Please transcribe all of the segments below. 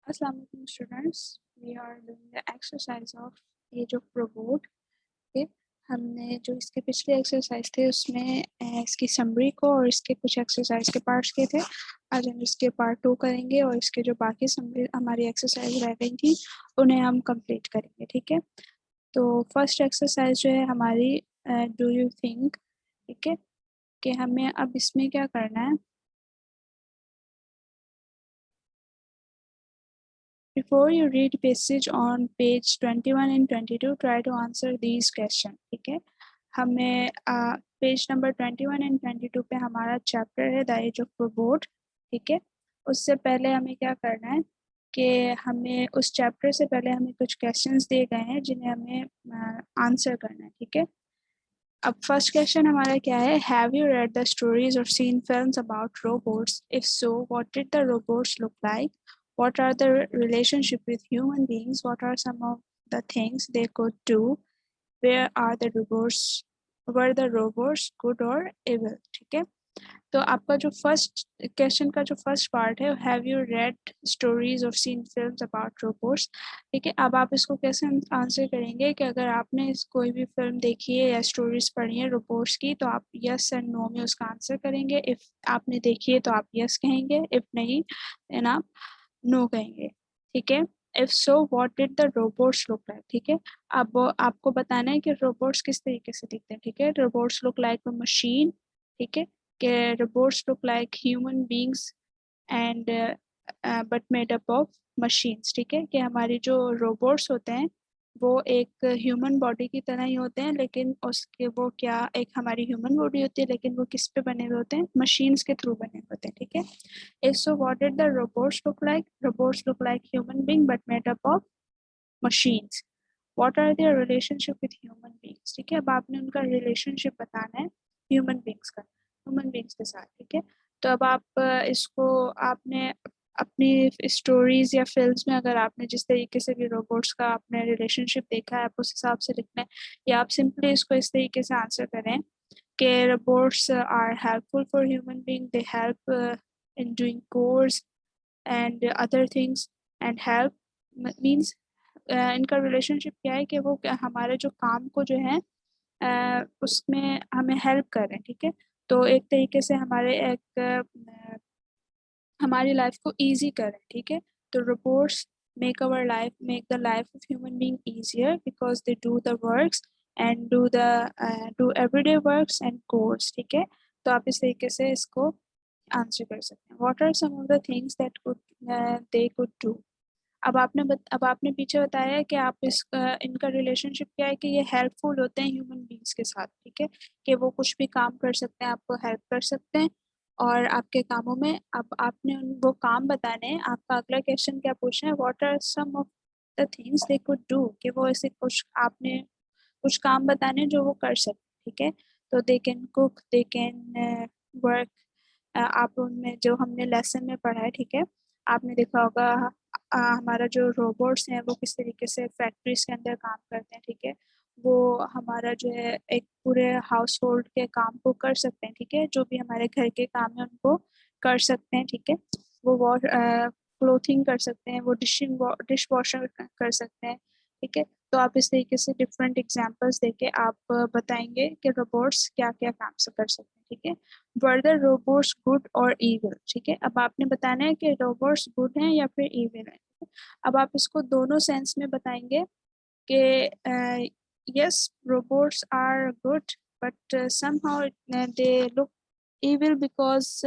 Assalamu alaikum students, we are doing the exercise of age of robot. Okay, हमने जो इसके पिछले exercise थे उसमें इसकी समरी को और इसके कुछ एक्सरसाइज के पार्ट्स के थे। आज हम इसके पार्ट 2 करेंगे और इसके जो बाकी समरी हमारी एक्सरसाइज रह गई थी उन्हें हम कंप्लीट करेंगे। ठीक है, तो फर्स्ट एक्सरसाइज जो है हमारी डू यू थिंक, ठीक है, कि हमें अब इसमें क्या करना है। Before you read passage on page 21 and 22, try to answer these questions. ठीक है, हमें पेज नंबर 21 एंड 22 पे हमारा चैप्टर है द एज ऑफ रोबोट। ठीक है, उससे पहले हमें क्या करना है कि हमें उस चैप्टर से पहले हमें कुछ क्वेश्चंस दिए गए हैं जिन्हें हमें आंसर करना है। ठीक है, अब फर्स्ट क्वेश्चन हमारा क्या है, have you read the stories और seen films about robots, if so what did the robots look like, what are the relationship with human beings, what are some of the things they could do, where are the robots, were the robots good or evil। ठीक है, तो आपका जो first question का जो first part है, have you red stories और seen films about robots. ठीक है, अब आप इसको कैसे आंसर करेंगे कि अगर आपने कोई भी फिल्म देखी है या स्टोरीज पढ़ी है रोबोट्स की तो आप यस एंड नो में उसका आंसर करेंगे। इफ आपने देखी है तो आप यस कहेंगे, इफ नहीं देन आप नो कहेंगे। ठीक है, if so what did the robots look like. ठीक है, अब आपको बताना है कि रोबोट्स किस तरीके से दिखते हैं। ठीक है, रोबोट्स लुक लाइक अ मशीन। ठीक है, कि robots look like human beings and but made up of machines. ठीक है, कि हमारी जो रोबोट्स होते हैं वो एक ह्यूमन बॉडी की तरह ही होते हैं, लेकिन उसके वो क्या एक हमारी ह्यूमन बॉडी होती है लेकिन वो किस पे बने हुए होते हैं, मशीन्स के थ्रू बने हुए होते हैं। ठीक है, if so what did the robots look like, robots look like human being but made up of machines, what are their relationship with human beings। ठीक है, अब आपने उनका रिलेशनशिप बताना है ह्यूमन बींग्स का, ह्यूमन बींग्स के साथ। ठीक है, तो अब आप इसको आपने अपनी स्टोरीज या फिल्म्स में अगर आपने जिस तरीके से भी रोबोट्स का आपने रिलेशनशिप देखा है आप उस हिसाब से लिखना है, या आप सिंपली इसको इस तरीके से आंसर करें कि robots are helpful for human being, they help in doing chores and other things, and help means इनका रिलेशनशिप क्या है कि वो हमारे जो काम को जो है उसमें हमें हेल्प कर रहे हैं। ठीक है, तो एक तरीके से हमारे हमारी लाइफ को इजी कर रहे हैं। ठीक है, तो robots make the life of human being easier because they do the works and do everyday works and chores। ठीक है, तो आप इस तरीके से इसको आंसर कर सकते हैं। What are some of the things that they could do। अब आपने पीछे बताया है कि आप इनका रिलेशनशिप क्या है कि ये हेल्पफुल होते हैं ह्यूमन बींग्स के साथ। ठीक है, कि वो कुछ भी काम कर सकते हैं, आपको हेल्प कर सकते हैं और आपके कामों में। अब आपने वो काम बताने हैं। आपका अगला क्वेश्चन क्या पूछना है, what are some of the things they could do, कि वो ऐसे कुछ आपने कुछ काम बताने जो वो कर सकते। ठीक है, तो they can cook, they can work. आप उनमें जो हमने लेसन में पढ़ा है, ठीक है, आपने देखा होगा हमारा जो रोबोट्स हैं वो किस तरीके से फैक्ट्रीज के अंदर काम करते हैं। ठीक है, वो हमारा जो है एक पूरे हाउस होल्ड के काम को कर सकते हैं। ठीक है, जो भी हमारे घर के काम है उनको कर सकते हैं। ठीक है, वो वॉश क्लोथिंग कर सकते हैं, वो डिश वॉशर कर सकते हैं। ठीक है, तो आप इस तरीके से डिफरेंट एग्जांपल्स देके आप बताएंगे कि रोबोट्स क्या क्या काम से कर सकते हैं। ठीक है, वर द रोबोट्स गुड और इविल। ठीक है, अब आपने बताना है कि रोबोट्स गुड हैं या फिर इविल हैं। अब आप इसको दोनों सेंस में बताएंगे कि yes robots are good but somehow they look evil because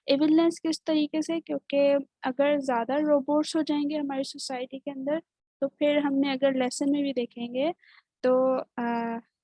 evilness किस तरीके से, क्योंकि अगर ज़्यादा रोबोट्स हो जाएंगे हमारी सोसाइटी के अंदर तो फिर हमने अगर लेसन में भी देखेंगे तो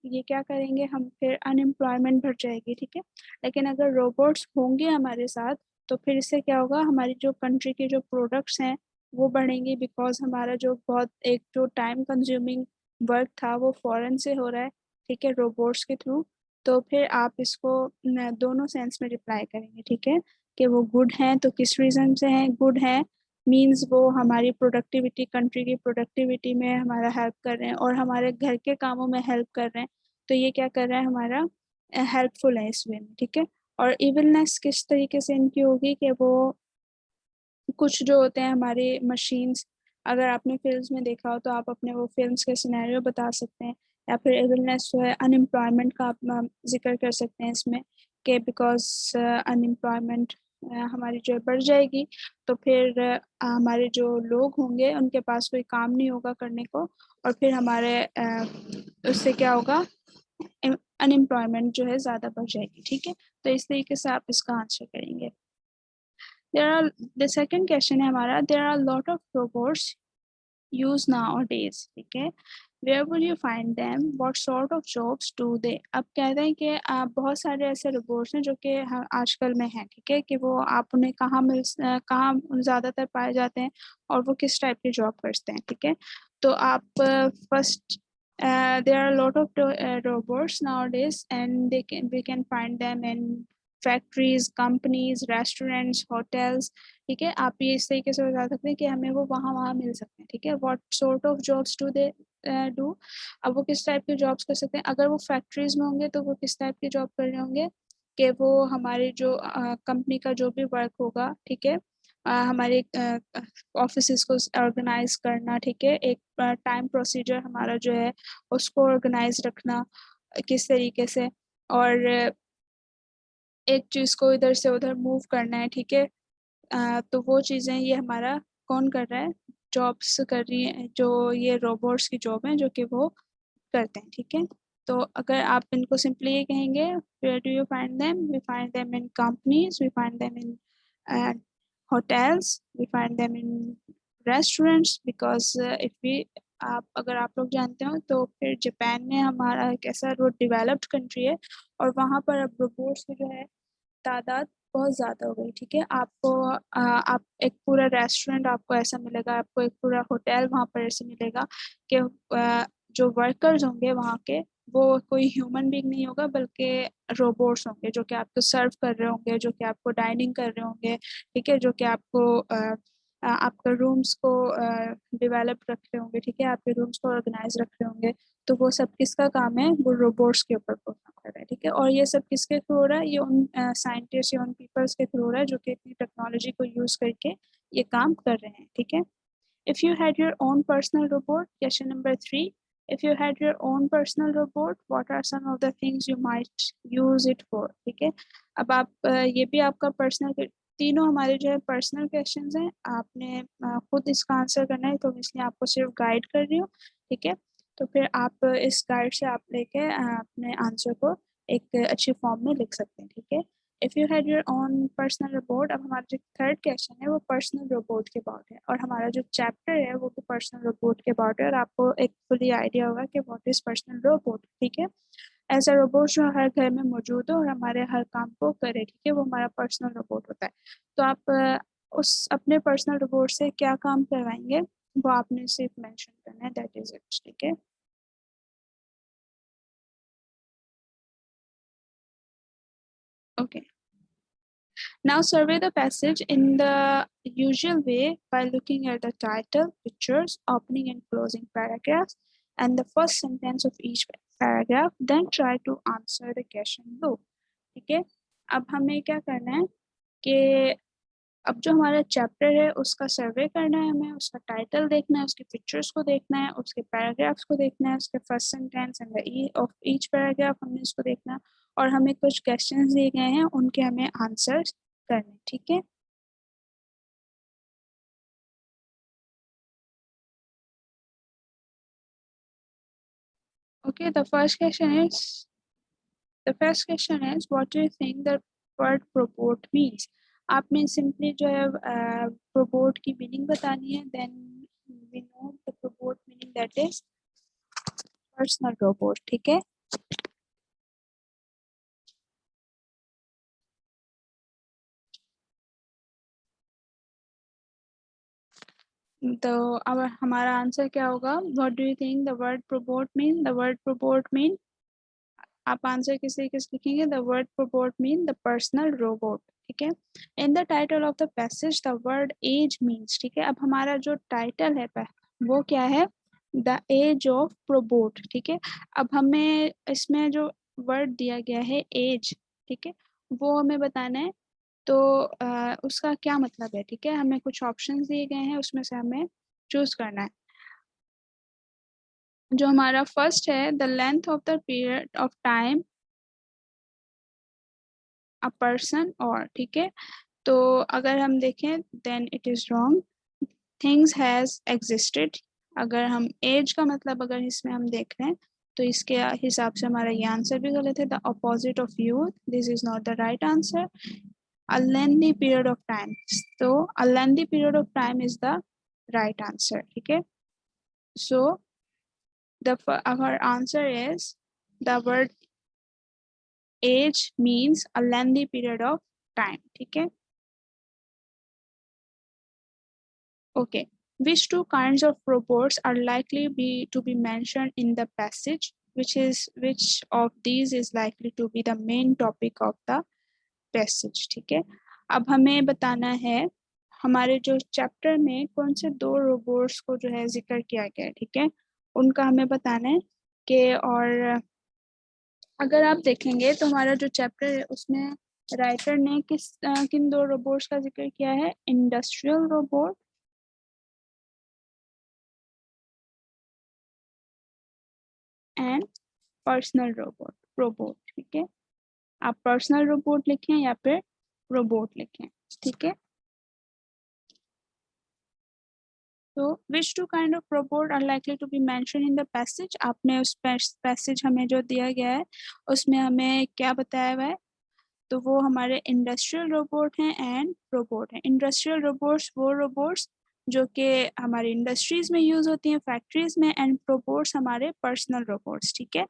ये क्या करेंगे, हम फिर अनएम्प्लॉयमेंट बढ़ जाएगी। ठीक है, लेकिन अगर रोबोट्स होंगे हमारे साथ तो फिर इससे क्या होगा, हमारी जो कंट्री के जो प्रोडक्ट्स हैं वो बढ़ेंगे बिकॉज हमारा जो बहुत एक जो टाइम कंज्यूमिंग वर्क था वो फॉरेन से हो रहा है। ठीक है, रोबोट्स के थ्रू। तो फिर आप इसको दोनों सेंस में रिप्लाई करेंगे। ठीक है, कि वो गुड हैं तो किस रीज़न से हैं गुड हैं, मींस वो हमारी प्रोडक्टिविटी कंट्री की प्रोडक्टिविटी में हमारा हेल्प कर रहे हैं और हमारे घर के कामों में हेल्प कर रहे हैं। तो ये क्या कर रहा है, हमारा हेल्पफुल है इस वे में। ठीक है, और इविलनेस किस तरीके से इनकी होगी कि वो कुछ जो होते हैं हमारे मशीन्स, अगर आपने फिल्म्स में देखा हो तो आप अपने वो फिल्म्स के सिनेरियो बता सकते हैं, या फिर इलनेस जो है अनएम्प्लॉयमेंट का आप जिक्र कर सकते हैं इसमें, कि बिकॉज अनएम्प्लॉयमेंट हमारी जो है बढ़ जाएगी, तो फिर हमारे जो लोग होंगे उनके पास कोई काम नहीं होगा करने को, और फिर हमारे उससे क्या होगा, अनएम्प्लॉयमेंट जो है ज़्यादा बढ़ जाएगी। ठीक है, तो इस तरीके से आप इसका आंसर करेंगे। There are the second question है हमारा, there are a lot of robots used nowadays, ठीक है, where will you find them, what sort of jobs do they। अब कहते हैं कि बहुत सारे ऐसे रोबोट्स हैं जो कि आजकल में हैं, ठीक है, कि वो आप उन्हें कहाँ ज़्यादातर पाए जाते हैं और वो किस टाइप की जॉब करते हैं। ठीक है, तो आप first there are a lot of robots nowadays and we can find them in factories, companies, restaurants, hotels. ठीक है, आप ये इस तरीके से बता सकते हैं कि हमें वो वहाँ मिल सकते हैं। ठीक है, what sort of jobs do they do. अब वो किस टाइप के जॉब्स कर सकते हैं, अगर वो फैक्ट्रीज में होंगे तो वो किस टाइप की जॉब कर रहे होंगे, कि वो हमारे जो कंपनी का जो भी वर्क होगा, ठीक है, हमारे ऑफिस को ऑर्गेनाइज करना, ठीक है, एक टाइम प्रोसीजर हमारा जो है उसको ऑर्गेनाइज रखना किस तरीके से, और एक चीज़ को इधर से उधर मूव करना है। ठीक है, तो वो चीज़ें ये हमारा कौन कर रहा है, जॉब्स कर रही है, जो ये रोबोट्स की जॉब है जो कि वो करते हैं। ठीक है, तो अगर आप इनको सिंपली ये कहेंगे, where do you find them, we find them in companies, we find them in hotels, we find them in restaurants, because if we अगर आप लोग जानते हो तो फिर जापान में हमारा एक ऐसा डेवलप्ड कंट्री है, और वहाँ पर अब रोबोट्स की जो है तादाद बहुत ज़्यादा हो गई। ठीक है, आपको आप एक पूरा रेस्टोरेंट आपको ऐसा मिलेगा, आपको एक पूरा होटल वहाँ पर ऐसे मिलेगा कि जो वर्कर्स होंगे वहाँ के, वो कोई ह्यूमन बीइंग नहीं होगा बल्कि रोबोट्स होंगे जो कि आपको सर्व कर रहे होंगे, जो कि आपको डाइनिंग कर रहे होंगे। ठीक है, जो कि आपको आपका रूम्स को डेवलप रख रहे होंगे। ठीक है, आपके रूम्स को ऑर्गेनाइज रख रहे होंगे। तो वो सब किसका काम है, वो रोबोट्स के ऊपर काम कर रहा है। ठीक है, और ये सब किसके थ्रू हो रहा है, ये उन साइंटिस्ट या उन पीपल्स के थ्रू हो रहा है जो कि इतनी टेक्नोलॉजी को यूज करके ये काम कर रहे हैं। ठीक है, if you had your own personal robot, question number 3, if you had your own personal robot what are some of the things you might use it for. ठीक है, अब आप ये भी आपका पर्सनल, तीनों हमारे जो है पर्सनल क्वेश्चंस हैं, आपने खुद इसका आंसर करना है, तो इसलिए आपको सिर्फ गाइड कर रही हूँ। ठीक है, तो फिर आप इस गाइड से आप लेके अपने आंसर को एक अच्छी फॉर्म में लिख सकते हैं। ठीक है, if you had your own personal robot. अब हमारा जो थर्ड क्वेश्चन है वो पर्सनल रोबोट के अबाउट है, और हमारा जो चैप्टर है वो भी पर्सनल रोबोट के अबाउट है, और आपको एक फुली आइडिया होगा कि व्हाट इज पर्सनल रोबोट। ठीक है, ऐसा रोबोट जो हर घर में मौजूद हो और हमारे हर काम को करे। ठीक है, वो हमारा पर्सनल रोबोट होता है। तो आप उस अपने पर्सनल रोबोट से क्या काम करवाएंगे, वो आपने सिर्फ मेंशन करना है, दैट इज इट। ठीक है, okay. Now survey the passage in the usual way by looking at the title, pictures, opening and closing paragraphs, and the first sentence of each paragraph. Then try to answer the question below. ठीक है, अब हमें क्या करना है कि अब जो हमारा चैप्टर है उसका सर्वे करना है, हमें उसका टाइटल देखना है, उसके पिक्चर्स को देखना है, उसके पैराग्राफ्स को देखना है, उसके first sentence and the of each paragraph हमने इसको देखना है, और हमें कुछ क्वेश्चंस दिए गए हैं उनके हमें आंसर्स करने। ठीक है, okay, the first question is what do you think the word proport means। आपने सिंपली जो है proport की मीनिंग बतानी है, then we know the proport meaning, that is personal robot. ठीक है, तो अब हमारा आंसर क्या होगा, what do you think the word probot mean. The word probot mean, आप आंसर किस तरीके से लिखेंगे, the word probot mean the personal robot. ठीक है, in the title of the passage the word as means. ठीक है, अब हमारा जो टाइटल है वो क्या है, द एज ऑफ प्रोबोट। ठीक है, अब हमें इसमें जो वर्ड दिया गया है एज, ठीक है, वो हमें बताना है। तो उसका क्या मतलब है, ठीक है। हमें कुछ ऑप्शंस दिए गए हैं, उसमें से हमें चूज करना है। जो हमारा फर्स्ट है, the length of the period of time a person और, ठीक है। तो अगर हम देखें then it is wrong, things has existed. अगर हम एज का मतलब अगर इसमें हम देख रहे हैं तो इसके हिसाब से हमारा ये आंसर भी गलत है। The opposite of youth, this is not the right answer. a lengthy period of time, so a lengthy period of time is the right answer, ठीक है। so our answer is the word age means a lengthy period of time, ठीक है। okay, which two kinds of robots are likely to be mentioned in the passage, which of these is likely to be the main topic of the passage, ठीक है। अब हमें बताना है हमारे जो चैप्टर में कौन से दो रोबोट्स को जो है जिक्र किया गया है, ठीक है, उनका हमें बताना है कि, और अगर आप देखेंगे तो हमारा जो चैप्टर है उसमें राइटर ने किन दो रोबोट्स का जिक्र किया है, industrial robot and personal robot, ठीक है। आप पर्सनल रोबोट लिखें या फिर रोबोट लिखें, ठीक है। तो which two kind of robot are likely to be mentioned in the passage, आपने उस पैसेज हमें जो दिया गया है उसमें हमें क्या बताया हुआ है, तो वो हमारे इंडस्ट्रियल रोबोट हैं एंड रोबोट हैं। इंडस्ट्रियल रोबोट्स वो रोबोट्स जो कि हमारी इंडस्ट्रीज में यूज होती हैं, फैक्ट्रीज में, एंड रोबोट्स हमारे पर्सनल रोबोट्स, ठीक है।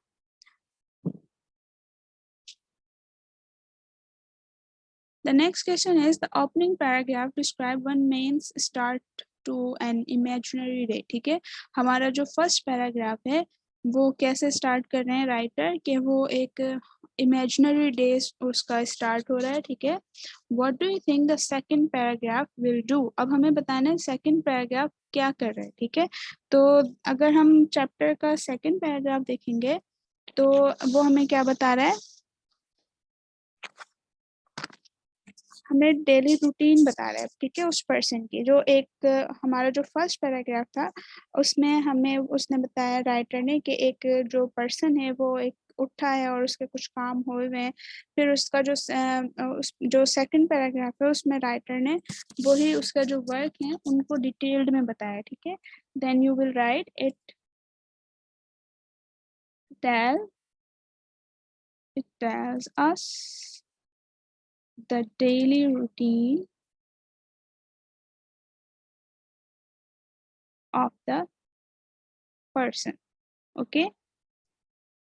The next question is the opening paragraph describe one means start to an imaginary day, ठीक है। हमारा जो फर्स्ट पैराग्राफ है वो कैसे स्टार्ट कर रहे हैं राइटर कि वो एक इमेजिनरी डे उसका स्टार्ट हो रहा है, ठीक है। What do you think the second paragraph will do, अब हमें बताना है सेकंड पैराग्राफ क्या कर रहा है, ठीक है। तो अगर हम चैप्टर का सेकंड पैराग्राफ देखेंगे तो वो हमें क्या बता रहा है, हमें डेली रूटीन बता रहा है, ठीक है, उस पर्सन की। जो एक हमारा जो फर्स्ट पैराग्राफ था उसमें हमें उसने बताया राइटर ने कि एक जो पर्सन है वो एक उठा है और उसके कुछ काम हुए हुए हैं। फिर उसका जो सेकंड पैराग्राफ है उसमें राइटर ने वही उसका जो वर्क है उनको डिटेल्ड में बताया, ठीक है। Then you will write tell it tells us the daily routine of the person, okay.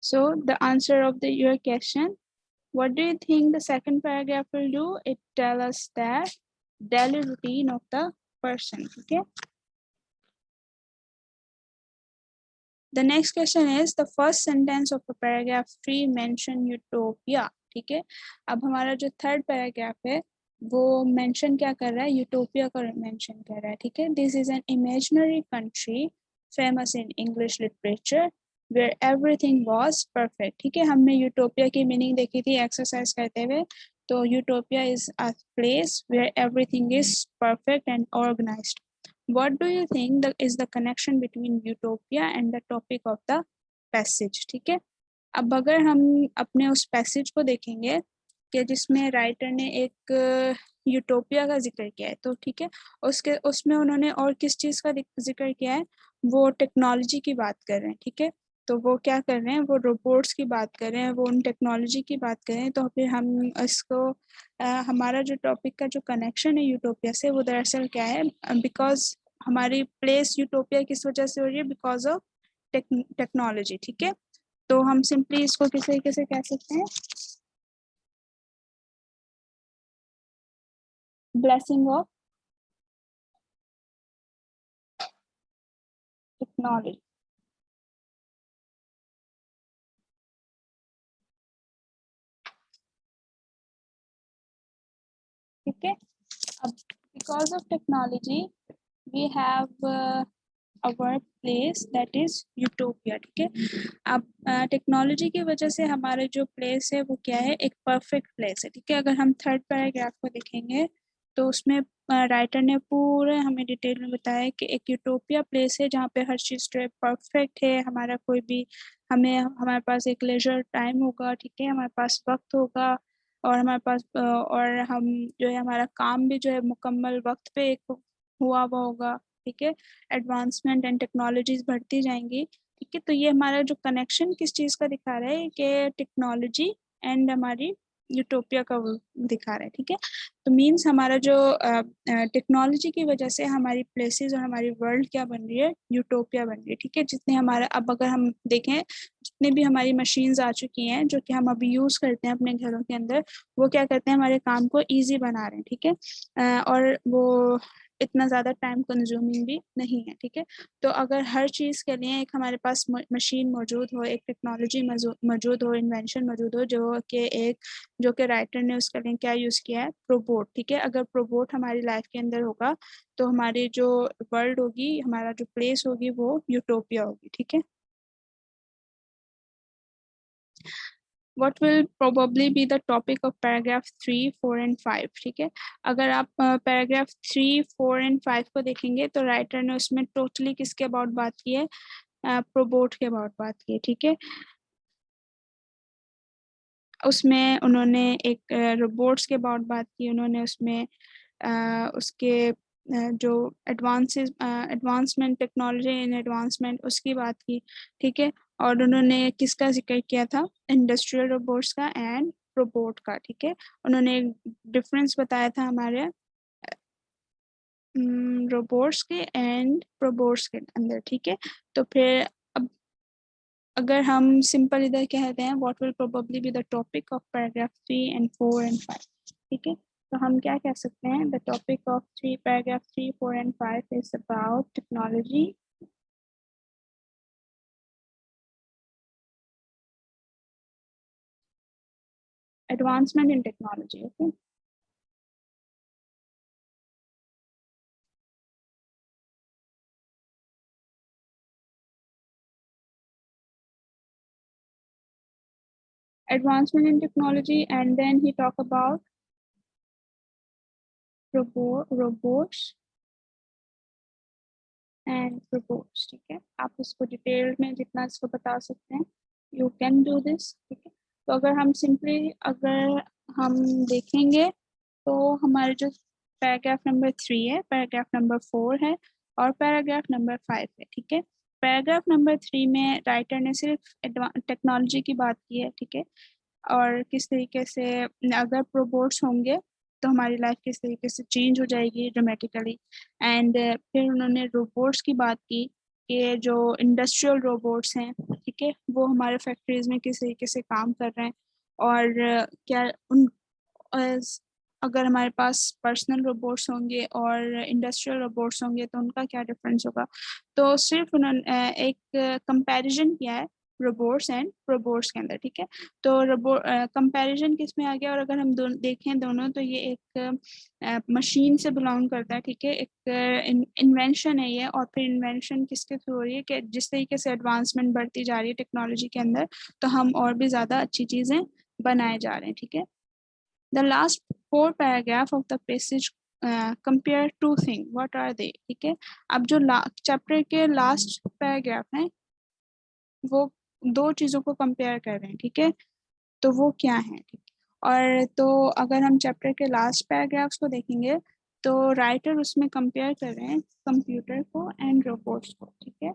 So the answer of your question, what do you think the second paragraph will do, it tell us that daily routine of the person, okay. The next question is the first sentence of the paragraph 3 mention utopia, ठीक है। अब हमारा जो third paragraph है वो mention क्या कर रहा है, यूटोपिया का मेंशन कर रहा है, ठीक है। This is an imaginary country famous in English literature where everything was perfect, ठीक है। हमने यूटोपिया की मीनिंग देखी थी एक्सरसाइज करते हुए। तो utopia is a place where everything is perfect and organized. What do you think is the connection between utopia and the topic of the passage, ठीक है। अब अगर हम अपने उस पैसेज को देखेंगे कि जिसमें राइटर ने एक यूटोपिया का जिक्र किया है, तो ठीक है, उसमें उन्होंने और किस चीज़ का जिक्र किया है, वो टेक्नोलॉजी की बात कर रहे हैं, ठीक है। तो वो क्या कर रहे हैं, वो रोबोट्स की बात कर रहे हैं, वो उन टेक्नोलॉजी की बात कर रहे हैं। तो फिर हम इसको हमारा जो टॉपिक का जो कनेक्शन है यूटोपिया से वो दरअसल क्या है, बिकॉज हमारी प्लेस यूटोपिया किस वजह से हो रही है, बिकॉज ऑफ टेक्नोलॉजी, ठीक है। तो हम सिंपली इसको किस तरीके से कह सकते हैं, ब्लेसिंग ऑफ टेक्नोलॉजी, ठीक है। अब because of technology we have our place that is utopia, ठीक है। अब टेक्नोलॉजी की वजह से हमारे जो प्लेस है वो क्या है, एक परफेक्ट प्लेस है, ठीक है। अगर हम थर्ड पैराग्राफ को देखेंगे तो उसमें राइटर ने पूरे हमें डिटेल में बताया कि एक यूटोपिया प्लेस है जहाँ पे हर चीज़ जो है परफेक्ट है, हमारा कोई भी हमारे पास एक लेजर टाइम होगा, ठीक है, हमारे पास वक्त होगा, और हमारे पास और हम जो है हमारा काम भी जो है मुकम्मल वक्त पे एक हुआ हुआ होगा, ठीक है। एडवांसमेंट एंड टेक्नोलॉजीज बढ़ती जाएंगी, ठीक है। तो ये हमारा जो कनेक्शन किस चीज़ का दिखा रहा है कि टेक्नोलॉजी एंड हमारी यूटोपिया का वो दिखा रहा है, ठीक है। तो मीन्स हमारा जो टेक्नोलॉजी की वजह से हमारी प्लेसेस और हमारी वर्ल्ड क्या बन रही है, यूटोपिया बन रही है, ठीक है। जितने हमारा अब अगर हम देखें जितने भी हमारी मशीन्स आ चुकी हैं जो कि हम अभी यूज़ करते हैं अपने घरों के अंदर, वो क्या करते हैं, हमारे काम को ईजी बना रहे हैं, ठीक है। और वो इतना ज़्यादा टाइम कंज्यूमिंग भी नहीं है, ठीक है। तो अगर हर चीज़ के लिए एक हमारे पास मशीन मौजूद हो, एक टेक्नोलॉजी मौजूद हो, इन्वेंशन मौजूद हो, जो कि राइटर ने उसके लिए क्या यूज़ किया है, प्रोबोट, ठीक है। अगर प्रोबोट हमारी लाइफ के अंदर होगा तो हमारी जो वर्ल्ड होगी, हमारा जो प्लेस होगी, वो यूटोपिया होगी, ठीक है। What will probably be the topic of paragraph 3, 4 and 5, ठीक है। अगर आप पैराग्राफ 3, 4 and 5 को देखेंगे तो राइटर ने उसमें टोटली किसके अबाउट बात की है, प्रोबोट के अबाउट बात की है, ठीक है। उसमें उन्होंने एक रोबोट्स के अबाउट बात की, उन्होंने उसमें उसके जो एडवांसमेंट, टेक्नोलॉजी इन एडवांसमेंट, उसकी बात की, ठीक है। और उन्होंने किसका जिक्र किया था, इंडस्ट्रियल रोबोट्स का एंड रोबोट का, ठीक है। उन्होंने एक डिफरेंस बताया था हमारे रोबोट्स के एंड रोबोट्स के अंदर, ठीक है। तो फिर अब अगर हम सिंपल इधर कहते हैं what will probably be the topic of paragraph 3 and 4 and 5, ठीक है। तो हम क्या कह सकते हैं, the topic of paragraph 3, 4 and 5 is about technology, advancement in technology, okay. Advancement in technology, and then he talk about robots and robots, ठीक है। आप इसको डिटेल में जितना इसको बता सकते हैं, यू कैन डू दिस, ठीक है। तो अगर हम देखेंगे तो हमारे जो पैराग्राफ नंबर 3 है, पैराग्राफ नंबर 4 है और पैराग्राफ नंबर 5 है, ठीक है। पैराग्राफ नंबर 3 में राइटर ने सिर्फ टेक्नोलॉजी की बात की है, ठीक है। और किस तरीके से अगर रोबोट्स होंगे तो हमारी लाइफ किस तरीके से चेंज हो जाएगी ड्रामेटिकली। एंड फिर उन्होंने रोबोट्स की बात की कि जो इंडस्ट्रियल रोबोट्स हैं, ठीक है, वो हमारे फैक्ट्रीज में किस तरीके से काम कर रहे हैं, और क्या उन अगर हमारे पास पर्सनल रोबोट्स होंगे और इंडस्ट्रियल रोबोट्स होंगे तो उनका क्या डिफरेंस होगा। तो सिर्फ उन्होंने एक कंपैरिजन किया है रोबोट्स एंड रोबोट्स के अंदर, ठीक है। तो रोबोट कंपैरिजन किस में आ गया, और अगर हम देखें दोनों तो ये एक मशीन से बिलोंग करता है, ठीक है। एक इन्वेंशन है ये, और फिर इन्वेंशन किसके थ्रू हो रही है कि जिस तरीके से एडवांसमेंट बढ़ती जा रही है टेक्नोलॉजी के अंदर, तो हम और भी ज़्यादा अच्छी चीज़ें बनाए जा रहे हैं, ठीक है। The last four paragraph of the passage compare two things. What are they? ठीक है। अब जो चैप्टर के लास्ट पैराग्राफ हैं वो दो चीज़ों को कंपेयर कर रहे हैं, ठीक है। तो वो क्या है, ठीक है। और तो अगर हम चैप्टर के लास्ट पैराग्राफ्स को देखेंगे तो राइटर उसमें कंपेयर कर रहे हैं कंप्यूटर को एंड रोबोट्स को, ठीक है।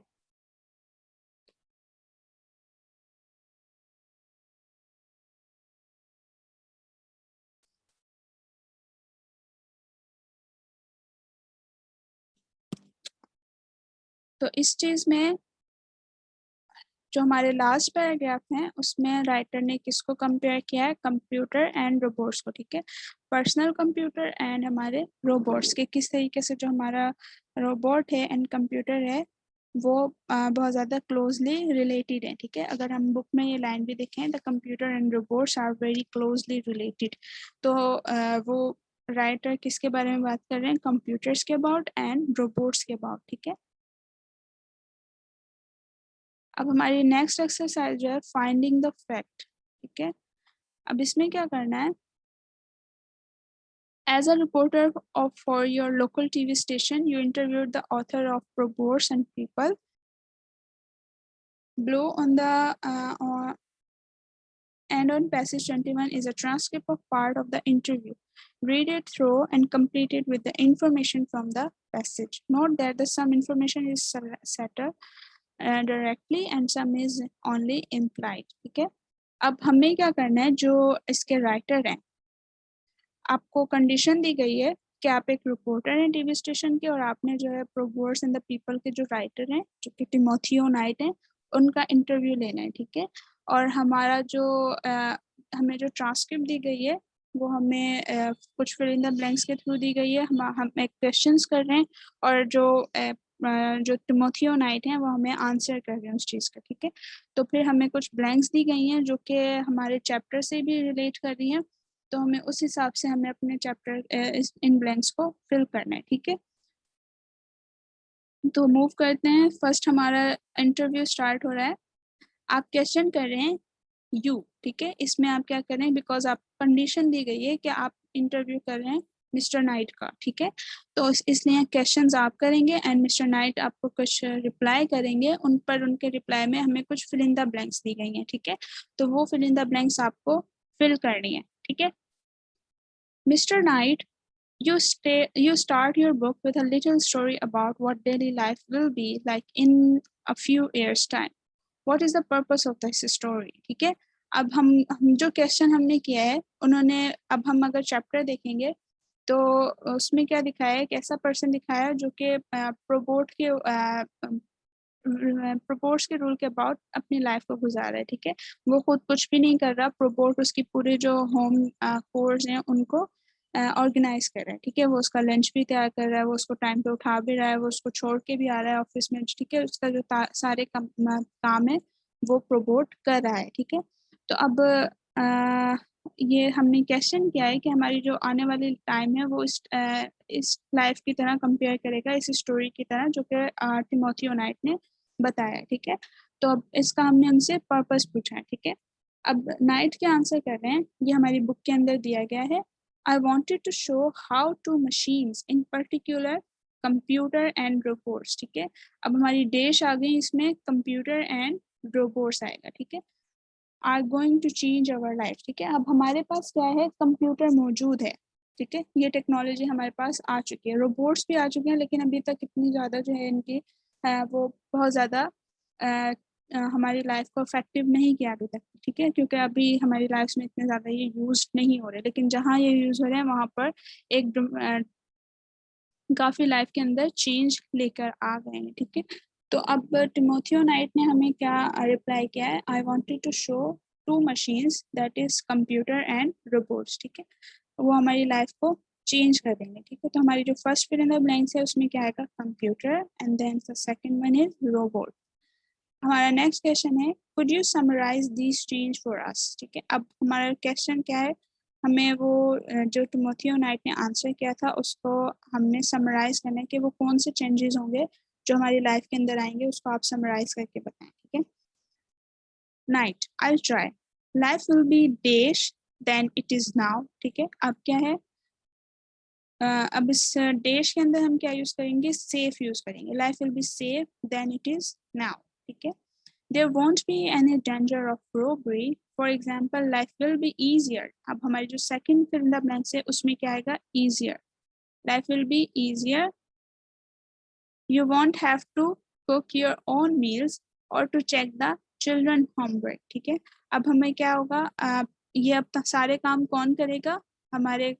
तो इस चीज़ में जो हमारे लास्ट पैराग्राफ हैं उसमें राइटर ने किसको कंपेयर किया है, कंप्यूटर एंड रोबोट्स को, ठीक है। पर्सनल कंप्यूटर एंड हमारे रोबोट्स के किस तरीके से जो हमारा रोबोट है एंड कंप्यूटर है वो बहुत ज़्यादा क्लोजली रिलेटेड है, ठीक है। अगर हम बुक में ये लाइन भी देखें, the computer and robots are very closely related, तो वो राइटर किसके बारे में बात कर रहे हैं, कंप्यूटर्स के अबाउट एंड रोबोट्स के अबाउट, ठीक है। अब हमारी नेक्स्ट एक्सरसाइज जो है फाइंडिंग द फैक्ट, ठीक है। अब इसमें क्या करना है, As a reporter for your local TV station, you interviewed the author of Proboards and People. Below on the and on passage 21 is a transcript of part of the interview. Read it through and complete it with the information from the passage. Note that the some information is set directly and some is only implied. ठीक है, अब हमें क्या करना है, जो इसके writer हैं, आपको कंडीशन दी गई है कि आप एक रिपोर्टर हैं टीवी स्टेशन के और आपने जो है प्रोबोर्ड्स एंड द पीपल के जो राइटर हैं जो कि टिमोथियो नाइट हैं उनका इंटरव्यू लेना है, ठीक है। और हमारा जो हमें जो ट्रांसक्रिप्ट दी गई है वो हमें कुछ फिल इन द ब्लैंक्स के थ्रू दी गई है। हम एक क्वेश्चंस कर रहे हैं और जो टिमोथियो नाइट हैं वो हमें आंसर कर रहे हैं उस चीज़ का, ठीक है। तो फिर हमें कुछ ब्लैंक्स दी गई हैं जो कि हमारे चैप्टर से भी रिलेट कर रही हैं, तो हमें उस हिसाब से हमें अपने चैप्टर इन ब्लैंक्स को फिल करना है, ठीक है। तो मूव करते हैं। फर्स्ट हमारा इंटरव्यू स्टार्ट हो रहा है। आप क्वेश्चन कर रहे हैं यू, ठीक है। इसमें आप क्या करें, बिकॉज आप कंडीशन दी गई है कि आप इंटरव्यू कर रहे हैं मिस्टर नाइट का, ठीक है। तो इसलिए क्वेश्चंस आप करेंगे एंड मिस्टर नाइट आपको कुछ रिप्लाई करेंगे, उन पर उनके रिप्लाई में हमें कुछ फिल इन द ब्लैंक्स दी गई हैं, ठीक है। तो वो फिल इन द ब्लैंक्स आपको फिल करनी है, ठीक है। Mr. Knight, you start your book with a little story about what daily life will be like in a few years' time. What is the purpose of this story? ठीक है। अब हम जो क्वेश्चन हमने किया है उन्होंने, अब हम अगर चैप्टर देखेंगे तो उसमें क्या दिखाया है, कैसा पर्सन दिखाया है जो कि प्रोपोर्ट्स के रूल के अबाउट अपनी लाइफ को गुजार रहा है, ठीक है। वो खुद कुछ भी नहीं कर रहा, प्रोपोर्ट उसकी पूरे जो होम कोर्स हैं उनको ऑर्गेनाइज कर रहा है, ठीक है। वो उसका लंच भी तैयार कर रहा है, वो उसको टाइम पे उठा भी रहा है, वो उसको छोड़ के भी आ रहा है ऑफिस में, ठीक है। उसका जो सारे काम है वो प्रोपोर्ट कर रहा है, ठीक है। तो अब ये हमने क्वेश्चन किया है कि हमारी जो आने वाली टाइम है वो इस लाइफ की तरह कंपेयर करेगा, इस स्टोरी की तरह जो कि टिमोथियो नाइट ने बताया, ठीक है। तो अब इसका हमने उनसे पर्पस पूछा है, ठीक है। अब नाइट के आंसर कर रहे हैं, ये हमारी बुक के अंदर दिया गया है। I wanted to show how two machines, in particular computer and robots, ठीक है। अब हमारी डेश आ गई, इसमें कंप्यूटर एंड रोबोट्स आएगा, ठीक है। are going to change our life, ठीक है। अब हमारे पास क्या है, कंप्यूटर मौजूद है, ठीक है। ये टेक्नोलॉजी हमारे पास आ चुकी है, रोबोट्स भी आ चुके हैं, लेकिन अभी तक इतनी ज़्यादा जो है इनकी वो बहुत ज़्यादा हमारी लाइफ को इफेक्टिव नहीं किया अभी तक, ठीक है। क्योंकि अभी हमारी लाइफ में इतने ज़्यादा ये यूज नहीं हो रहे, लेकिन जहाँ ये यूज़ हो रहे हैं वहाँ पर एक काफ़ी लाइफ के अंदर चेंज लेकर आ गए हैं, ठीक है। तो अब टिमोथियो नाइट ने हमें क्या रिप्लाई किया है, I wanted to show two machines that is computer and robots, ठीक है। वो हमारी लाइफ को चेंज कर देंगे, ठीक है। तो हमारी जो first fill in the blanks है उसमें क्या आएगा, computer, and then the second one is robot. हमारा नेक्स्ट क्वेश्चन है, could you summarise this change for us, ठीक है। अब हमारा क्वेश्चन क्या है, हमें वो जो टिमोथियो नाइट ने आंसर किया था उसको हमने समराइज करना है कि वो कौन से चेंजेस होंगे जो हमारी लाइफ के अंदर आएंगे, उसको आप समराइज करके बताएं, ठीक है। Night, I try, life will be dash than it is now, ठीक है। अब क्या है, अब इस डेश के अंदर हम क्या यूज करेंगे, सेफ यूज करेंगे, life will be safe than it is now, ठीक है। There won't be any danger of robbery. For example, life will be easier. अब हमारी जो second fill in the blanks है उसमें क्या आएगा, easier. Life will be easier. You won't have to cook your own meals or to check the children homework, ठीक है। अब हमें क्या होगा, ये अब सारे काम कौन करेगा, हमारे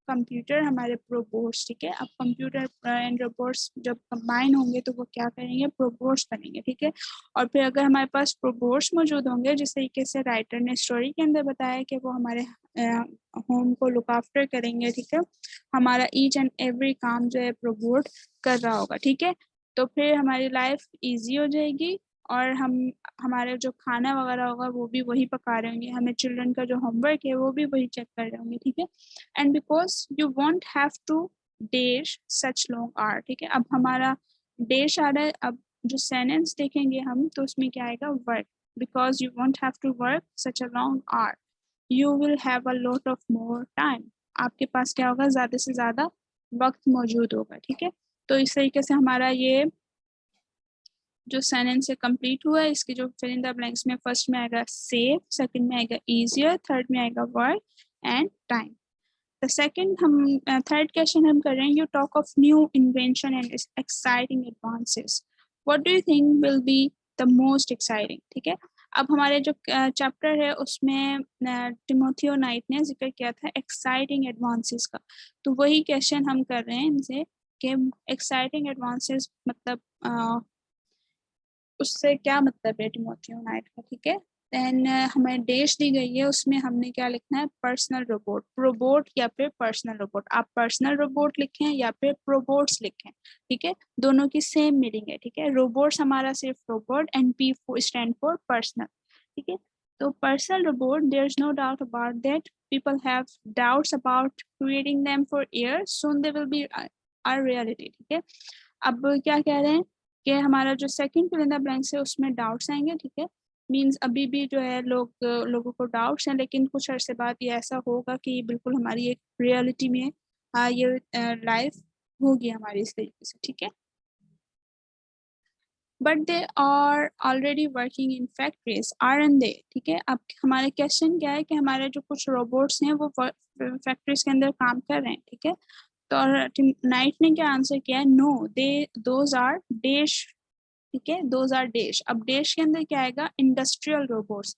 कंप्यूटर, हमारे रोबोट्स, ठीक है। अब कंप्यूटर एंड रोबोट्स जब कंबाइन होंगे तो वो क्या करेंगे, रोबोट्स बनेंगे, ठीक है। और फिर अगर हमारे पास रोबोट्स मौजूद होंगे, जिस तरीके से राइटर ने स्टोरी के अंदर बताया कि वो हमारे होम को लुक आफ्टर करेंगे, ठीक है। हमारा ईच एंड एवरी काम जो है रोबोट कर रहा होगा, ठीक है। तो फिर हमारी लाइफ इजी हो जाएगी और हमारे जो खाना वगैरह होगा वो भी वही पका रहे होंगे, हमें चिल्ड्रन का जो होमवर्क है वो भी वही चेक कर रहे होंगे, ठीक है। And because you won't have to dash such long hour, ठीक है। अब हमारा डेश आ रहा है, अब जो सेंटेंस देखेंगे हम तो उसमें क्या आएगा, work, because you won't have to work such a long hour, you will have a lot of more time. आपके पास क्या होगा, ज़्यादा से ज़्यादा वक्त मौजूद होगा। ठीक है, तो इस तरीके से हमारा ये जो सेंटेंस है कंप्लीट हुआ है। इसके जो फिल इन द ब्लैंक्स में फर्स्ट में आएगा सेफ, सेकंड में आएगा ईजियर, थर्ड में आएगा work and time. The second हम थर्ड क्वेश्चन हम कर रहे हैं, you talk of new invention and exciting advances, what do you think will be the most exciting. ठीक है, अब हमारे जो चैप्टर है उसमें टिमोथियो नाइट ने जिक्र किया था एक्साइटिंग एडवांसेस का, तो वही क्वेश्चन हम कर रहे हैं इनसे कि एक्साइटिंग एडवांसेस मतलब उससे क्या मतलब है टिमोथियो नाइट का। ठीक है, देन हमें डेश दी गई है, उसमें हमने क्या लिखना है, पर्सनल रोबोट, प्रोबोट या फिर पर्सनल रोबोट। आप पर्सनल रोबोट लिखें या फिर प्रोबोट्स लिखें, ठीक है, दोनों की सेम मीनिंग है। ठीक है, रोबोट्स हमारा सिर्फ robot and P stand for personal. ठीक है, तो personal robot, there is no doubt about that, people have doubts about creating them for years, soon they will be a reality। ठीक है, अब क्या कह रहे हैं कि हमारा जो second fill in the blanks है उसमें डाउट्स आएंगे। ठीक है, मींस अभी भी जो है लोगों को डाउट्स हैं, लेकिन कुछ अरसे बाद ये ऐसा होगा कि बिल्कुल हमारी एक रियलिटी में ये लाइफ होगी हमारी इस तरीके से। ठीक है, but they are already working in factories are and they. ठीक है, अब हमारे क्वेश्चन क्या है कि हमारे जो कुछ रोबोट्स हैं वो फैक्ट्रीज के अंदर काम कर रहे हैं। ठीक है, तो नाइट ने क्या आंसर किया है, no they those are dash. ठीक है, दोज आर डैश। अब डैश के अंदर क्या आएगा, इंडस्ट्रियल रोबोट्स।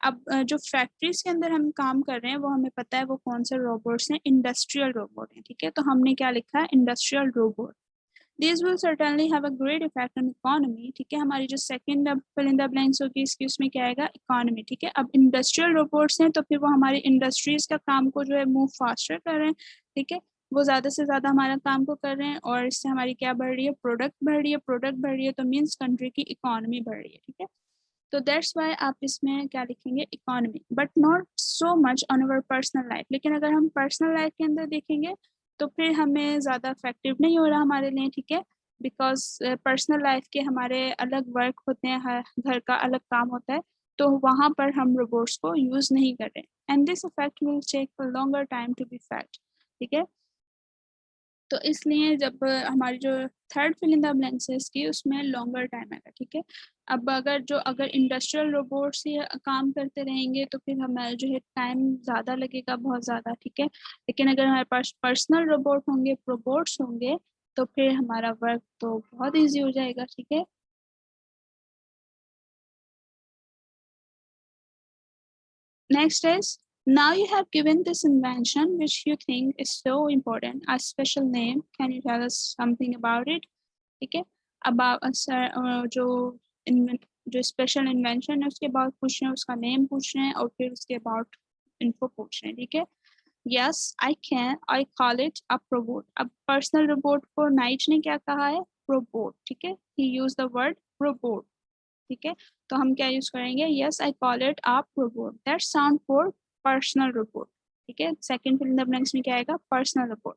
अब जो फैक्ट्रीज के अंदर हम काम कर रहे हैं वो हमें पता है वो कौन से रोबोट्स हैं, इंडस्ट्रियल रोबोट हैं। ठीक है, तो हमने क्या लिखा है, industrial robot. These will certainly have a great effect on economy। ठीक है, हमारी जो second fill in the blanks होगी इसकी, उसमें क्या आएगा, इकोनॉमी। ठीक है, अब इंडस्ट्रियल रोबोट्स हैं तो फिर वो हमारी इंडस्ट्रीज का काम को जो है मूव फास्टर कर रहे हैं। ठीक है, वो ज़्यादा से ज़्यादा हमारा काम को कर रहे हैं और इससे हमारी क्या बढ़ रही है, प्रोडक्ट बढ़ रही है। प्रोडक्ट बढ़ रही है तो मीन्स कंट्री की इकोनॉमी बढ़ रही है। ठीक है, तो दैट्स वाई आप इसमें क्या लिखेंगे, economy, but not so much on our personal life. लेकिन अगर हम पर्सनल लाइफ के अंदर देखेंगे तो फिर हमें ज़्यादा इफेक्टिव नहीं हो रहा हमारे लिए। ठीक है, बिकॉज पर्सनल लाइफ के हमारे अलग वर्क होते हैं, हर घर का अलग काम होता है, तो वहाँ पर हम रोबोट्स को यूज़ नहीं कर रहे, and this effect will take a longer time to be felt. ठीक है, तो इसलिए जब हमारी जो third fill in the blanks है इसकी, उसमें लॉन्गर टाइम आएगा। ठीक है, अब अगर इंडस्ट्रियल रोबोट्स ही काम करते रहेंगे तो फिर हमारा जो है टाइम ज़्यादा लगेगा, बहुत ज़्यादा। ठीक है, लेकिन अगर हमारे पास पर्सनल रोबोट होंगे, प्रोबोट्स होंगे, तो फिर हमारा वर्क तो बहुत ईजी हो जाएगा। ठीक है, next is, now you have given this invention which you think is so important a special name, can you tell us something about it। ठीक है, अब जो जो स्पेशल इन्वेंशन है उसके बाद पूछ रहे हैं, उसका नेम पूछ रहे हैं और फिर उसके अबाउट इन्फो पूछ रहे हैं। ठीक है, yes I call it a probot. अब पर्सनल रोबोट को नाइट ने क्या कहा है, प्रोबोट। ठीक है, he use the word probot. ठीक है, तो हम क्या यूज करेंगे, yes I call it a robot, that sound for personal robot. ठीक है, second fill in the blanks में क्या आएगा, पर्सनल रोबोट।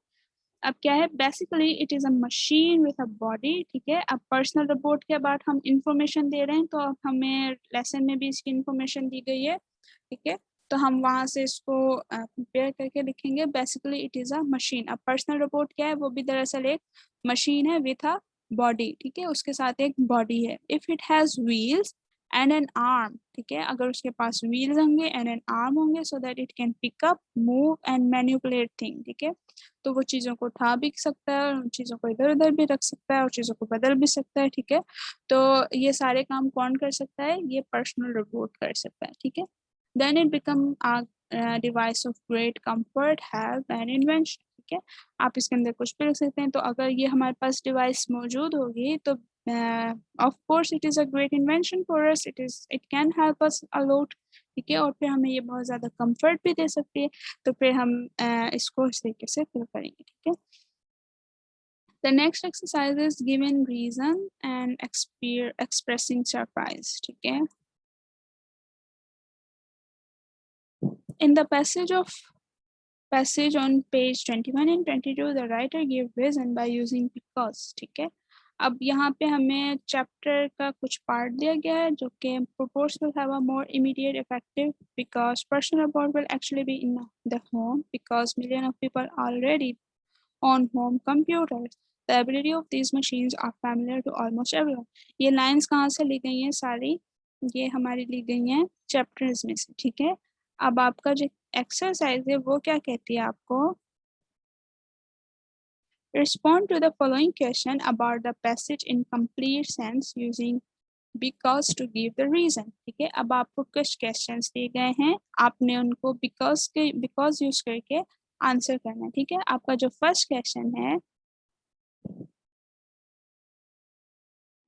अब क्या है, basically it is a machine with a body. ठीक है, अब पर्सनल रोबोट के बाद हम इंफॉर्मेशन दे रहे हैं, तो अब हमें लेसन में भी इसकी इंफॉर्मेशन दी गई है। ठीक है, तो हम वहां से इसको कंपेयर करके लिखेंगे, basically it is a machine. अब पर्सनल रोबोट क्या है, वो भी दरअसल एक मशीन है विथ अ बॉडी। ठीक है, उसके साथ एक बॉडी है। If it has wheels and an arm. ठीक है, अगर उसके पास व्हील्स होंगे एंड एन आर्म होंगे, so that it can pick up, move and manipulate thing. ठीक है, तो वो चीज़ों को उठा भी सकता है, उन चीज़ों को इधर उधर भी रख सकता है और चीज़ों को बदल भी सकता है। ठीक है, तो ये सारे काम कौन कर सकता है, ये पर्सनल रोबोट कर सकता है। ठीक है, then it become a device of great comfort, help and invention. ठीक है, आप इसके अंदर कुछ भी लिख सकते हैं। तो अगर ये हमारे पास डिवाइस मौजूद होगी तो of course it is a great invention for us, it can help us a lot. ठीक है, और फिर हमें ये बहुत ज़्यादा कंफर्ट भी दे सकती है, तो फिर हम इसको इस तरीके से फिल करेंगे। ठीक है, the next exercise is giving reason and expressing surprise। ठीक है, in the passage on page 21 and 22 the writer gave reason by using because। ठीक है, अब यहाँ पे हमें चैप्टर का कुछ पार्ट दिया गया है जो कि proports will have a more immediate effective because personal report will actually be in the home because million of people already on home computers. The ability of these machines are familiar to almost everyone. ये lines कहाँ से ली गई हैं सारी? ये हमारी ली गई हैं chapters में से, ठीक है? अब आपका जो exercise है वो क्या कहती है आपको? Respond to the following question about the passage in complete sense using because to give the reason. ठीक है, अब आपको कुछ questions दिए गए हैं, आपने उनको because यूज करके आंसर करना है। ठीक है, आपका जो फर्स्ट क्वेश्चन है,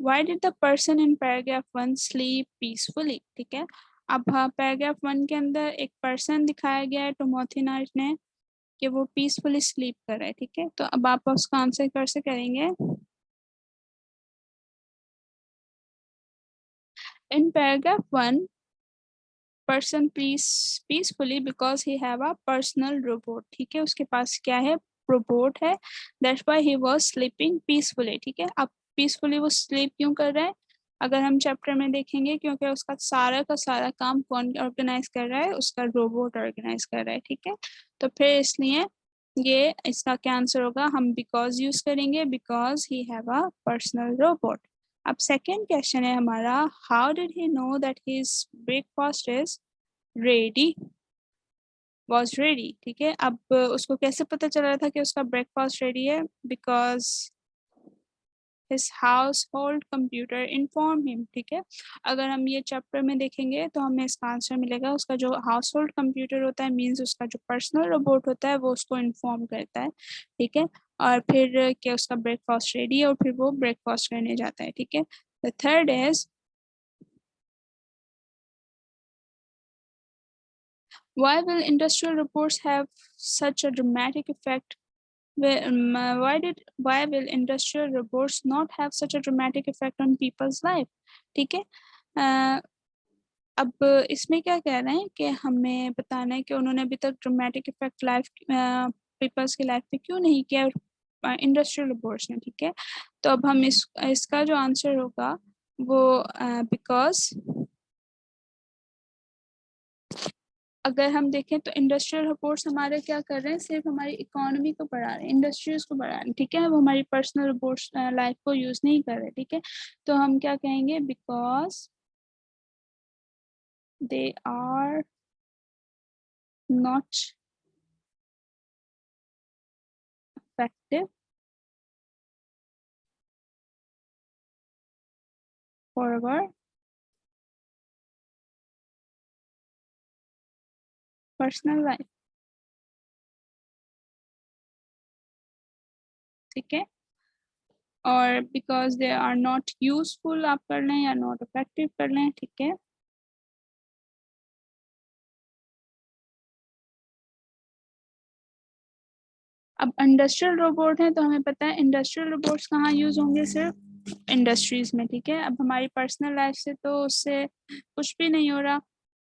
why did the person in paragraph 1 sleep peacefully? ठीक है, अब पैराग्राफ 1 के अंदर एक पर्सन दिखाया गया है टोमोथी नाइट ने कि वो पीसफुली स्लीप कर रहा है। ठीक है, तो अब आप उसका आंसर कैसे करेंगे? In paragraph 1, person peacefully because he have a personal robot. ठीक है, उसके पास क्या है? robot है, that's why he was sleeping peacefully. ठीक है, अब peacefully वो sleep क्यों कर रहा है? अगर हम चैप्टर में देखेंगे क्योंकि उसका सारा का सारा काम कौन ऑर्गेनाइज कर रहा है? उसका रोबोट ऑर्गेनाइज कर रहा है। ठीक है, तो फिर इसलिए ये इसका क्या आंसर होगा? हम बिकॉज यूज करेंगे, because he have a personal robot. अब सेकेंड क्वेश्चन है हमारा, how did he know that his breakfast is ready? Was ready. ठीक है, अब उसको कैसे पता चल रहा था कि उसका ब्रेकफास्ट रेडी है? Because his household computer inform him। ठीक है, अगर हम ये चैप्टर में देखेंगे तो हमें इसका आंसर मिलेगा, उसका जो हाउसहोल्ड कंप्यूटर होता है मींस उसका जो पर्सनल रोबोट होता है वो उसको इन्फॉर्म करता है। ठीक है, और फिर क्या उसका ब्रेकफास्ट रेडी है और फिर वो ब्रेकफास्ट करने जाता है। ठीक है, the third is why will industrial reports have such a dramatic effect? Why will industrial robots not have such a dramatic effect on people's life? ठीक है, अब इसमें क्या कह रहे हैं कि हमें बताना है कि उन्होंने अभी तक ड्रामेटिक इफेक्ट लाइफ पीपल्स की लाइफ पे क्यों नहीं किया इंडस्ट्रियल रोबोट्स ने। ठीक है, तो अब हम इसका जो आंसर होगा वो बिकॉज अगर हम देखें तो इंडस्ट्रियल रोबोट्स हमारे क्या कर रहे हैं? सिर्फ हमारी इकोनॉमी को बढ़ा रहे हैं, इंडस्ट्रीज को बढ़ा रहे हैं। ठीक है, वो हमारी पर्सनल रोबोट्स लाइफ को यूज नहीं कर रहे। ठीक है, तो हम क्या कहेंगे? Because they are not effective for our personal life। ठीक है, और because they are not useful आप कर लें या नॉट इफेक्टिव कर लें। ठीक है, अब इंडस्ट्रियल रोबोट है तो हमें पता है इंडस्ट्रियल रोबोट्स कहाँ यूज होंगे? सिर्फ इंडस्ट्रीज में। ठीक है, अब हमारी पर्सनल लाइफ से तो उससे कुछ भी नहीं हो रहा।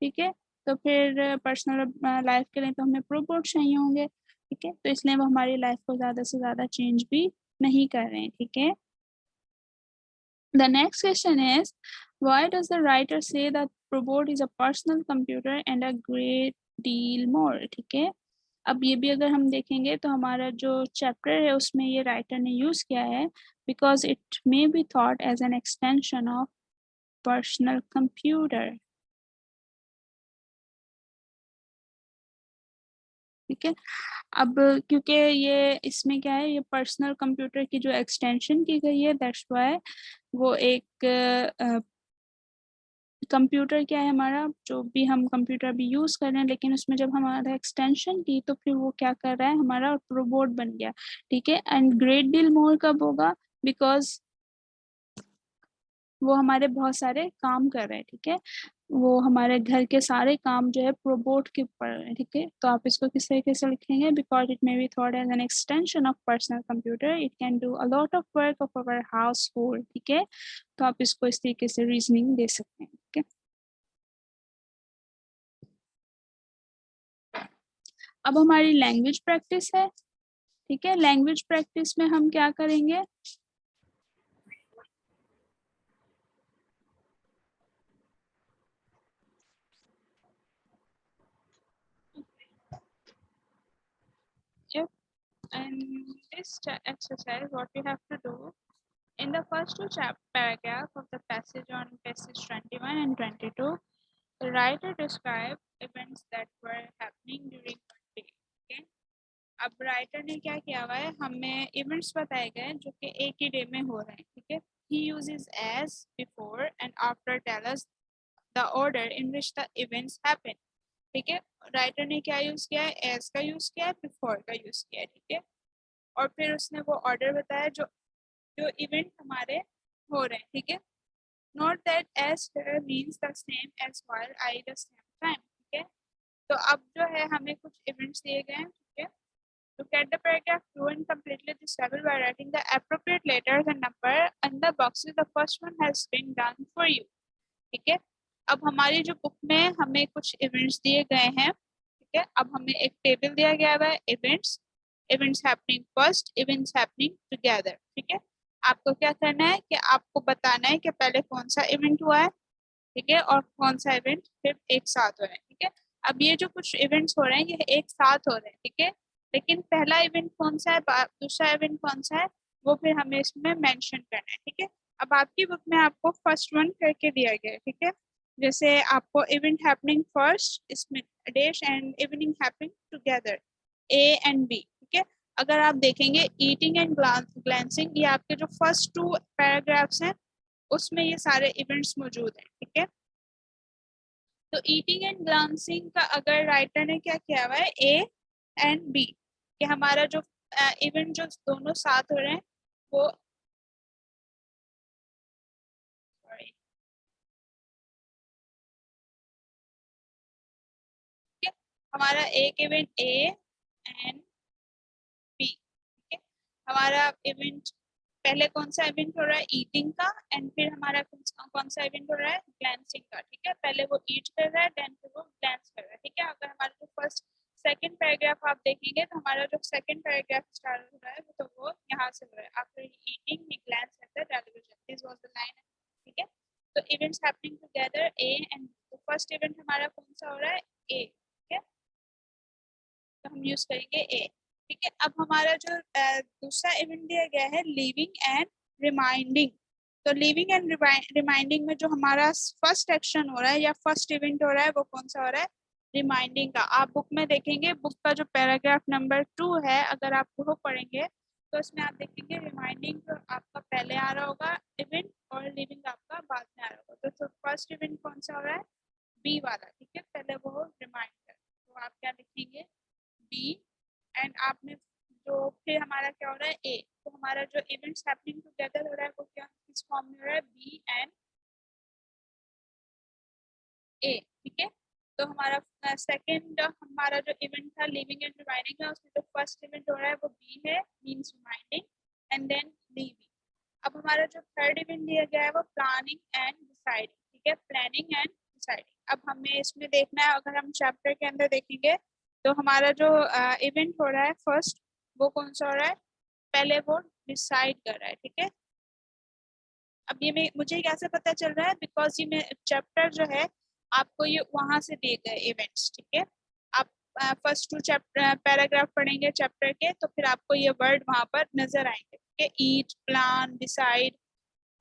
ठीक है, तो फिर पर्सनल लाइफ के लिए तो हमें रोबोट चाहिए होंगे। ठीक है, तो इसलिए वो हमारी लाइफ को ज्यादा से ज्यादा चेंज भी नहीं कर रहे हैं। ठीक है, the next question is, why does the writer say that robot is a personal computer and a great deal more? ठीक है, अब ये भी अगर हम देखेंगे तो हमारा जो चैप्टर है उसमें ये राइटर ने यूज किया है because it may be thought as an extension of personal computer। ठीक है, अब क्योंकि ये इसमें क्या है, ये पर्सनल कंप्यूटर की जो एक्सटेंशन की गई है दैट्स व्हाई वो एक कंप्यूटर क्या है हमारा, जो भी हम कंप्यूटर भी यूज कर रहे हैं लेकिन उसमें जब हमारा एक्सटेंशन की तो फिर वो क्या कर रहा है? हमारा रोबोट बन गया। ठीक है, एंड ग्रेट डील मोर कब होगा? बिकॉज वो हमारे बहुत सारे काम कर रहे हैं। ठीक है, वो हमारे घर के सारे काम जो है रोबोट के ऊपर है। ठीक है, तो आप इसको किस तरीके से लिखेंगे? Because it may be thought as an extension of personal computer, it can do a lot of work of our household. ठीक है, तो आप इसको इस तरीके से रीजनिंग दे सकते हैं। ठीक है, अब हमारी लैंग्वेज प्रैक्टिस है। ठीक है, लैंग्वेज प्रैक्टिस में हम क्या करेंगे? in this exercise, what you have to do in the first two paragraph of the passage on passage 21 and 22, the writer described events that were happening during one day. Okay? अब writer ने क्या किया हुआ है, हमें events बताए गए जो कि एक ही डे में हो रहे हैं. ठीक है. He uses as, before and after tell us the order in which the events happen. ठीक है. राइटर ने क्या यूज किया है, एज का यूज किया है, बिफोर का यूज किया है. ठीक है. और फिर उसने वो ऑर्डर बताया जो जो इवेंट हमारे हो रहे हैं. ठीक है. Note that as means the same as while I the same time. ठीक है. तो अब जो है हमें कुछ इवेंट्स दिए गए हैं. ठीक है. To get the paragraph true and completely disable by writing the appropriate letters and number in the boxes, the first one has been done for you. ठीक है. अब हमारी जो बुक में हमें कुछ इवेंट्स दिए गए हैं. ठीक है. अब हमें एक टेबल दिया गया है, events happening first, events happening together. ठीक है. आपको क्या करना है कि आपको बताना है कि पहले कौन सा इवेंट हुआ है. ठीक है. और कौन सा इवेंट फिर एक साथ हो रहा है. ठीक है. अब ये जो कुछ इवेंट्स हो रहे हैं ये एक साथ हो रहे हैं. ठीक है. लेकिन पहला इवेंट कौन सा है, दूसरा इवेंट कौन सा है, वो फिर हमें इसमें मेंशन करना है. ठीक है. अब आपकी बुक में आपको फर्स्ट वन करके दिया गया है. ठीक है. जैसे आपको इवेंट हैपनिंग फर्स्ट इसमें dash and evening happening together A and B. ठीक है. अगर आप देखेंगे ईटिंग एंड ग्लैंसिंग, ये आपके जो फर्स्ट टू पैराग्राफ्स हैं उसमें ये सारे इवेंट्स मौजूद हैं. ठीक है. तो ईटिंग एंड ग्लैंसिंग का अगर राइटर ने क्या किया हुआ है, ए एंड बी, कि हमारा जो इवेंट जो दोनों साथ हो रहे हैं वो हमारा एक इवेंट ए एंड बी. ठीक है. हमारा इवेंट पहले कौन सा इवेंट हो रहा है, ईटिंग का, एंड फिर हमारा कौन सा इवेंट हो रहा है, ग्लैंसिंग का. ठीक है. पहले वो ईट कर रहा है, देन फिर वो ग्लैंस कर रहा है. ठीक है. अगर हमारा जो फर्स्ट सेकंड पैराग्राफ आप देखेंगे तो हमारा जो सेकंड पैराग्राफ स्टार्ट हो रहा है तो वो यहाँ से हो रहा है, after eating he glans at the television, this was the line. ठीक है. तो events happening together A and, तो फर्स्ट इवेंट हमारा कौन सा हो रहा है, ए. ठीक है. तो हम यूज करेंगे ए. ठीक है. अब हमारा जो दूसरा इवेंट दिया गया है लिविंग एंड रिमाइंडिंग. तो लिविंग एंड रिमाइंडिंग में जो हमारा फर्स्ट एक्शन हो रहा है या फर्स्ट इवेंट हो रहा है वो कौन सा हो रहा है, रिमाइंडिंग का. आप बुक में देखेंगे, बुक का जो पैराग्राफ नंबर 2 है, अगर आप वो पढ़ेंगे तो उसमें आप देखेंगे रिमाइंडिंग जो आपका पहले आ रहा होगा इवेंट और लिविंग आपका बाद में आ रहा होगा. तो फर्स्ट इवेंट कौन सा हो रहा है, बी वाला. ठीक है. पहले वो रिमाइंडर, तो आप क्या लिखेंगे, बी, एंड आपने जो फिर हमारा क्या हो रहा है, ए. तो हमारा जो इवेंट्स हैपनिंग टुगेदर हो रहा है वो क्या किस फॉर्म में हो रहा है, बी एंड ए. ठीक है. तो हमारा सेकंड हमारा जो इवेंट था लिविंग एंड रिमाइंडिंग का, उसमें जो फर्स्ट इवेंट हो रहा है वो बी है, means reminding, and then living. अब हमारा जो थर्ड इवेंट दिया गया है वो प्लानिंग एंड डिसाइडिंग. ठीक है. Planning and deciding. अब हमें इसमें देखना है, अगर हम चैप्टर के अंदर देखेंगे तो हमारा जो इवेंट हो रहा है फर्स्ट वो कौन सा हो रहा है, पहले वो डिसाइड कर रहा है. ठीक है. अब ये मुझे कैसे पता चल रहा है, बिकॉज ये चैप्टर जो है आपको ये वहां से दिए गए इवेंट्स. ठीक है. आप फर्स्ट टू चैप्टर पैराग्राफ पढ़ेंगे चैप्टर के तो फिर आपको ये वर्ड वहां पर नजर आएंगे. ठीक है. ईट, प्लान, डिसाइड.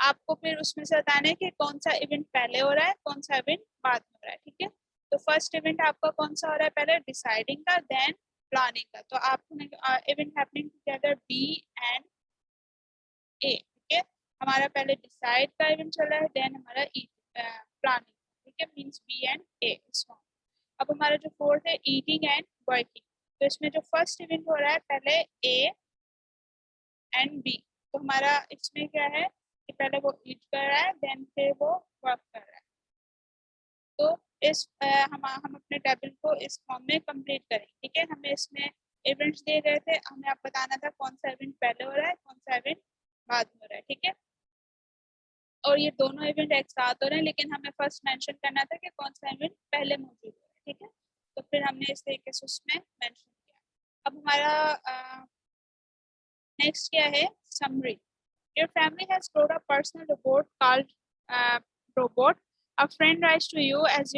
आपको फिर उसमें से बताना है कि कौन सा इवेंट पहले हो रहा है, कौन सा इवेंट बाद में हो रहा है. ठीक है. तो फर्स्ट इवेंट आपका कौन सा हो रहा है, पहले डिसाइडिंग का, देन प्लानिंग का. तो आपको event happening together B and A. ठीक है. हमारा पहले डिसाइड का इवेंट चल रहा है, देन हमारा प्लानिंग. ठीक है. मींस बी एंड ए. अब हमारा जो फोर्थ है ईटिंग एंड वर्किंग. तो इसमें जो फर्स्ट इवेंट हो रहा है पहले ए एंड बी. तो हमारा इसमें क्या है कि पहले वो ईट कर रहा है, देन फिर वो वर्क कर रहा है. तो इस हम अपने टेबल को इस फॉर्म में कंप्लीट करेंगे. ठीक है. हमें इसमें इवेंट्स दिए गए थे, हमें आप बताना था कौन सा इवेंट पहले हो रहा है, कौन सा इवेंट बाद में हो रहा है. ठीक है. और ये दोनों इवेंट एक साथ हो रहे हैं, लेकिन हमें फर्स्ट मेंशन करना था कि कौन सा इवेंट पहले मौजूद हो रहा है. ठीक है. तो फिर हमने इस तरीके से उसमें मेंशन किया. अब हमारा नेक्स्ट क्या है, summary. Your family has brought a personal robot called Robot. A friend writes to you as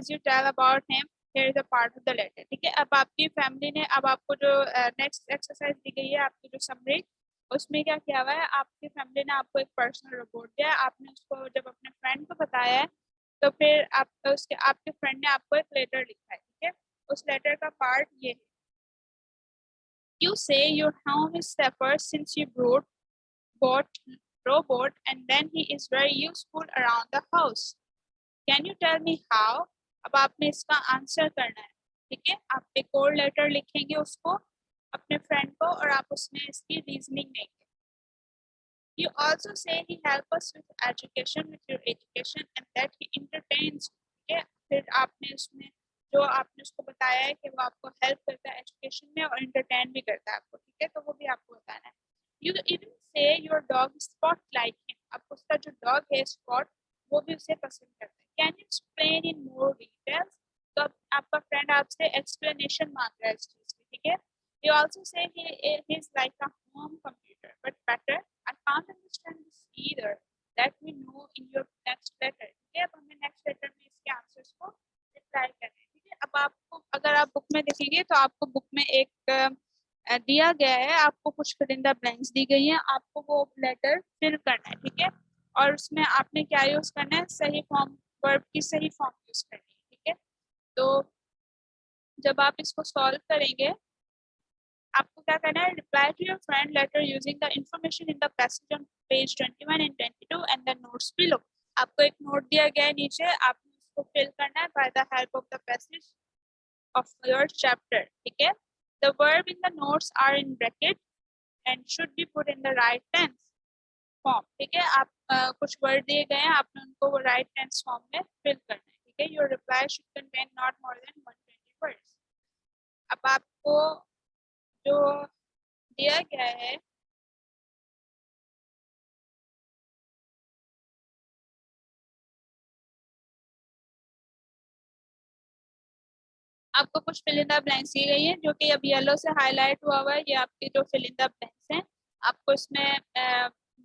you tell about him. Here is a part of the letter. ठीक है, अब आपकी फैमिली ने, अब आपको जो नेक्स्ट एक्सरसाइज दी गई है, आपकी जो समरी, उसमें क्या किया हुआ है, आपकी फैमिली ने आपको एक पर्सनल रिपोर्ट दिया है, आपने उसको जब अपने फ्रेंड को बताया है, तो फिर आप उसके आपके फ्रेंड ने आपको एक लेटर लिखा है। ठीक है, उस लेटर का पार्ट ये है, you say your home is safer since you bought robot and then he is very useful around the house. Can you tell me how? अब आपने इसका आंसर करना है। ठीक है, आप एक और लेटर लिखेंगे उसको, अपने फ्रेंड को, और आप उसमें इसकी रीजनिंग देंगे। You also say he help us with education, with your education, and that he entertains. ठीक है, फिर आपने उसमें जो आपने उसको बताया है कि वो आपको हेल्प करता है एजुकेशन में और एंटरटेन भी करता है आपको। ठीक है, तो वो भी आपको बताना है। You even say your dog Spot like him. अब उसका जो डॉग है स्पॉट, वो भी उसे पसंद करता है। Can you explain in more details? तो आपका फ्रेंड आपसे एक्सप्लेनेशन मांग रहा है इस चीज की। ठीक है, You also say he is like a home computer, but better. I can't understand this either. That we know in your next letter. ठीक है, अब हमें नेक्स्ट लेटर में इसके आंसर्स को रिप्लाई करना है। ठीक है, अब आपको, अगर आप बुक में देखेंगे तो आपको बुक में एक दिया गया है, आपको कुछ फिलिंदा ब्लैंक्स दी गई है, आपको वो लेटर फिल करना है। ठीक है, और उसमें आपने क्या यूज करना है, सही फॉर्म, वर्ब की सही फॉर्म यूज करनी है। ठीक है, तो जब आप इसको सॉल्व करेंगे, आपको क्या करना है, reply to your friend letter using the information in the passage on page 21 and 22 and the notes below. आपको एक नोट दिया गया है नीचे, आपने उसको फिल करना है by the help of the passage of your chapter. ठीक है, the verb in the notes are in bracket and should be put in the right tense form. ठीक है, आप कुछ वर्ड दिए गए हैं, आपने उनको वो राइट टेंस फॉर्म में फिल करना है। ठीक है, your reply should contain not more than 120 words. अब आपको जो दिया गया है, आपको कुछ फिल इन द ब्लैंक्स दी गई है, जो कि अब येलो से हाईलाइट हुआ हुआ है, ये आपके जो फिल इन द ब्लैंक्स हैं। आपको इसमें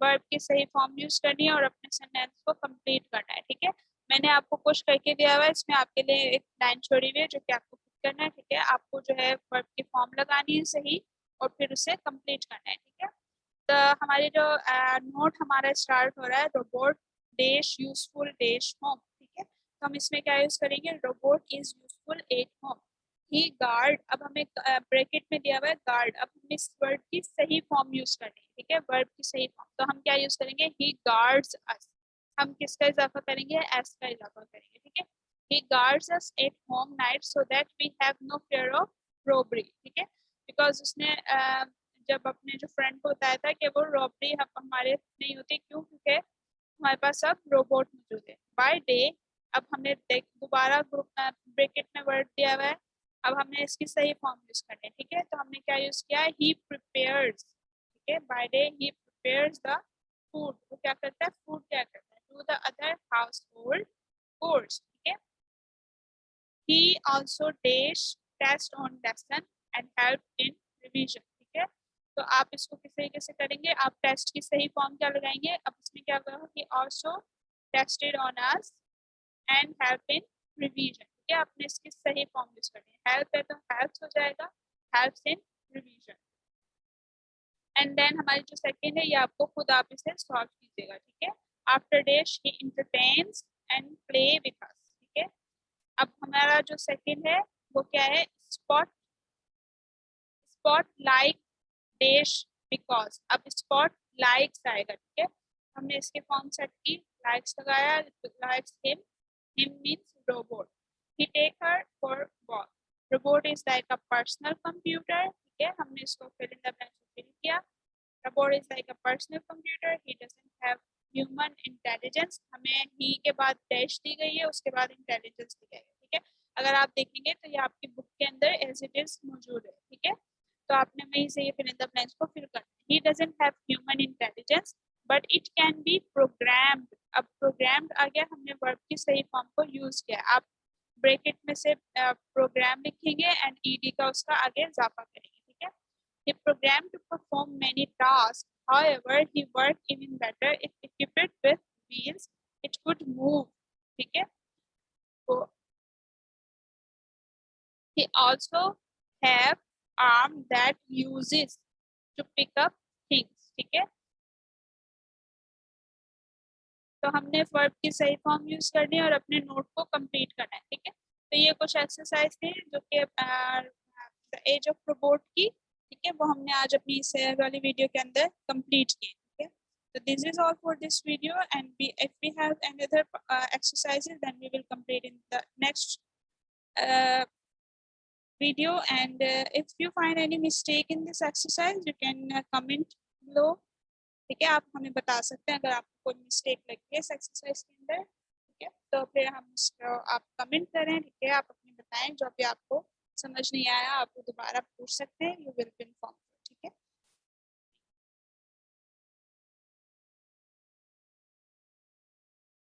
वर्ब की सही फॉर्म यूज करनी है और अपने सेंटेंस को कंप्लीट करना है। ठीक है, मैंने आपको कुछ करके दिया हुआ है, इसमें आपके लिए एक लाइन छोड़ी हुई है जो कि आपको फिल करना है। ठीक है, आपको जो है वर्ब की फॉर्म लगानी है सही, और फिर उसे कंप्लीट करना है। ठीक है, तो हमारी जो नोट हमारा स्टार्ट हो रहा है, robot dash useful dash home. ठीक है, तो हम इसमें क्या यूज करेंगे, robot is useful at home. He guard, अब हमें ब्रैकेट में दिया हुआ है गार्ड, अब हमें इस वर्ड की सही फॉर्म यूज करनी है। ठीक है, वर्ब की सही फॉर्म, तो हम क्या यूज करेंगे, ही गार्ड्स अस। हम किसका इजाफा करेंगे, एस का इजाफा करेंगे। ठीक है, he guards us at home night so that we have no fear of robbery. ठीक है, बिकॉज उसने जब अपने जो फ्रेंड को बताया था कि वो रॉबरी हमारे नहीं होती, क्यों, क्योंकि हमारे पास अब रोबोट मौजूद है। बाय डे, अब हमने दोबारा ब्रैकेट में वर्ड दिया हुआ है, अब हमने इसकी सही फॉर्म यूज करनी है। ठीक है, तो हमने क्या यूज किया, ही प्रिपेयर्स। ठीक है, by day he prepares the food, वो क्या करता है, फूड क्या करता है, do the other house hold course. ठीक है, he also dash test on lesson and help in revision। ठीक है, तो आप इसको किस तरीके से करेंगे, आप टेस्ट की सही फॉर्म क्या लगाएंगे, अब इसमें क्या होगा, he also tested on us and help in revision। ठीक है, आपने इसकी सही फॉर्म यूज करनी है, हेल्प है तो हेल्प्स हो जाएगा, helps in revision. And then हमारी जो सेकंड है, ये आपको खुद आप इसे सॉल्व कीजिएगा। ठीक है, after dash he entertains and play with us. ठीक है, अब हमारा जो सेकंड है वो क्या है, spot spot like dash because. अब स्पॉट लाइक्स आएगा। ठीक है, हमने इसके फॉर्म सेट की, लाइक्स लगाया, likes him means robot. He take her for walk. Robot is like a personal computer. ठीक है, हमने इसको fill in the blanks fill किया। Robot is like a personal computer, he doesn't have human intelligence. हमें ही के बाद dash दी गई है, उसके बाद इंटेलिजेंस दी गई है। ठीक है, अगर आप देखेंगे तो ये आपकी बुक के अंदर एज इट इज मौजूद है। ठीक है, तो आपने वहीं से ये फिल इन द ब्लैंक्स को फिल करना है। ही doesn't have human intelligence but it can be programmed. अब प्रोग्राम्ड आ गया, हमने वर्ब की सही फॉर्म को यूज किया। आप ब्रैकेट में से प्रोग्राम लिखेंगे एंड ईडी का उसका आगे इजाफा करेंगे। ठीक है, he programmed to perform many tasks, however he worked even better if equipped with wheels it could move। ठीक है, तो He also have arm that uses to pick up things. ठीक है, तो हमने वर्ब की सही फॉर्म यूज करनी है और अपने नोट को कंप्लीट करना है। ठीक है, तो ये कुछ एक्सरसाइज थे जो कि एज ऑफ रोबोट की, ठीक है, वो हमने आज अपनी इस वाली वीडियो के अंदर कंप्लीट की। ठीक है, so this is all for this video, and if we have any other exercises, then we will complete in the next video. And if you find any mistake in this exercise, you can comment below. ठीक है, आप हमें बता सकते हैं अगर आपको कोई मिस्टेक लगी है इस एक्सरसाइज के अंदर। ठीक है, तो फिर हम उसको आप कमेंट करें। ठीक है, आप अपने बताएं, जो भी आपको समझ नहीं आया आप दोबारा पूछ सकते हैं, यू विल बी इन्फॉर्म।